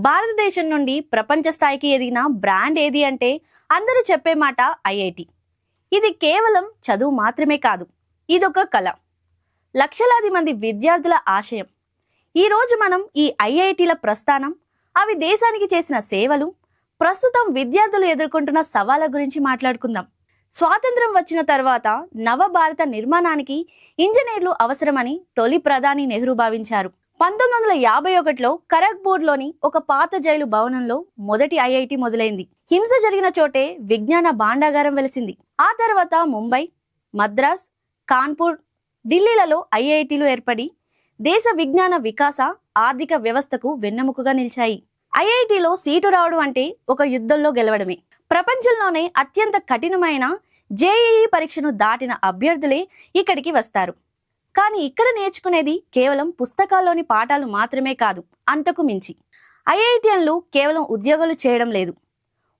భారతదేశం నుండి ప్రపంచ స్థాయికి ఎదిగిన బ్రాండ్ ఏది అంటే అందరూ చెప్పే మాట ఐఐటి. ఇది కేవలం చదువు మాత్రమే కాదు, ఇదొక కళ, లక్షలాది మంది విద్యార్థుల ఆశయం. ఈ రోజు మనం ఈ ఐఐటిల ప్రస్థానం, అవి దేశానికి చేసిన సేవలు, ప్రస్తుతం విద్యార్థులు ఎదుర్కొంటున్న సవాళ్ళ గురించి మాట్లాడుకుందాం. స్వాతంత్రం వచ్చిన తర్వాత నవ భారత నిర్మాణానికి ఇంజనీర్లు అవసరమని తొలి ప్రధాని నెహ్రూ భావించారు. 1951లో ఖరగ్పూర్లోని ఒక పాత జైలు భవనంలో మొదటి ఐఐటి మొదలైంది. హింస జరిగిన చోటే విజ్ఞాన భాండాగారం వెలిసింది. ఆ తర్వాత ముంబై, మద్రాస్, కాన్పూర్, ఢిల్లీలలో ఐఐటిలు ఏర్పడి దేశ విజ్ఞాన వికాస, ఆర్థిక వ్యవస్థకు వెన్నెముకగా నిలిచాయి. ఐఐటిలో సీటు రావడం అంటే ఒక యుద్ధంలో గెలవడమే. ప్రపంచంలోనే అత్యంత కఠినమైన జేఈఈ పరీక్షను దాటిన అభ్యర్థులే ఇక్కడికి వస్తారు. కానీ ఇక్కడ నేర్చుకునేది కేవలం పుస్తకాల్లోని పాఠాలు మాత్రమే కాదు, అంతకు మించి. ఐఐటియన్లు కేవలం ఉద్యోగాలు చేయడం లేదు,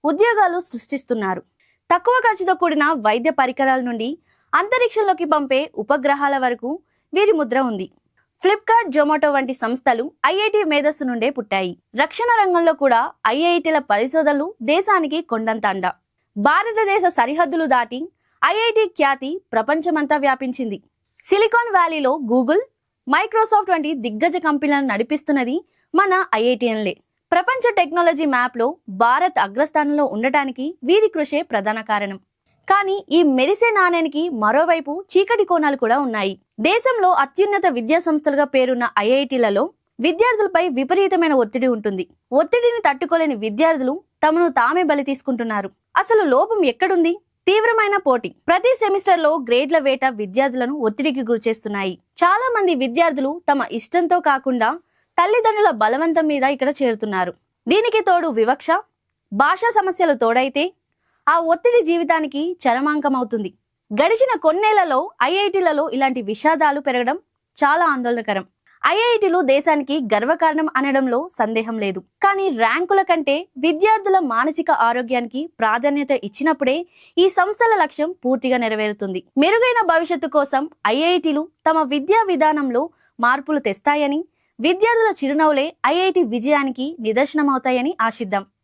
ఉద్యోగాలు సృష్టిస్తున్నారు. తక్కువ ఖర్చుతో కూడిన వైద్య పరికరాల నుండి అంతరిక్షంలోకి పంపే ఉపగ్రహాల వరకు వీరి ముద్ర ఉంది. ఫ్లిప్కార్ట్, జొమాటో వంటి సంస్థలు ఐఐటి మేధస్సు నుండే పుట్టాయి. రక్షణ రంగంలో కూడా ఐఐటిల పరిశోధనలు దేశానికి కొండంత అండ. భారతదేశ సరిహద్దులు దాటి ఐఐటి ఖ్యాతి ప్రపంచమంతా వ్యాపించింది. సిలికాన్ వ్యాలీలో గూగుల్, మైక్రోసాఫ్ట్ వంటి దిగ్గజ కంపెనీలను నడిపిస్తున్నది మన ఐఐటియన్లే. ప్రపంచ టెక్నాలజీ మ్యాప్లో భారత్ అగ్రస్థానంలో ఉండటానికి వీరి కృషే ప్రధాన కారణం. కానీ ఈ మెరిసే నాణ్యానికి మరోవైపు చీకటి కోణాలు కూడా ఉన్నాయి. దేశంలో అత్యున్నత విద్యా సంస్థలుగా పేరున్న ఐఐటిలలో విద్యార్థులపై విపరీతమైన ఒత్తిడి ఉంటుంది. ఒత్తిడిని తట్టుకోలేని విద్యార్థులు తమను తామే బలి తీసుకుంటున్నారు. అసలు లోపం ఎక్కడుంది? తీవ్రమైన పోటీ. ప్రతి సెమిస్టర్ లో గ్రేడ్ల వేట విద్యార్థులను ఒత్తిడికి గురిచేస్తున్నాయి. చాలా మంది విద్యార్థులు తమ ఇష్టంతో కాకుండా తల్లిదండ్రుల బలవంతం మీద ఇక్కడ చేరుతున్నారు. దీనికి తోడు వివక్ష, భాషా సమస్యలు తోడైతే ఆ ఒత్తిడి జీవితానికి చరమాంకం అవుతుంది. గడిచిన కొన్నేళ్లలో ఐఐటిలలో ఇలాంటి విషాదాలు పెరగడం చాలా ఆందోళనకరం. ఐఐటిలు దేశానికి గర్వకారణం అనడంలో సందేహం లేదు. కానీ ర్యాంకుల కంటే విద్యార్థుల మానసిక ఆరోగ్యానికి ప్రాధాన్యత ఇచ్చినప్పుడే ఈ సంస్థల లక్ష్యం పూర్తిగా నెరవేరుతుంది. మెరుగైన భవిష్యత్తు కోసం ఐఐటిలు తమ విద్యా విధానంలో మార్పులు తెస్తాయని, విద్యార్థుల చిరునవ్వులే ఐఐటి విజయానికి నిదర్శనమవుతాయని ఆశిద్దాం.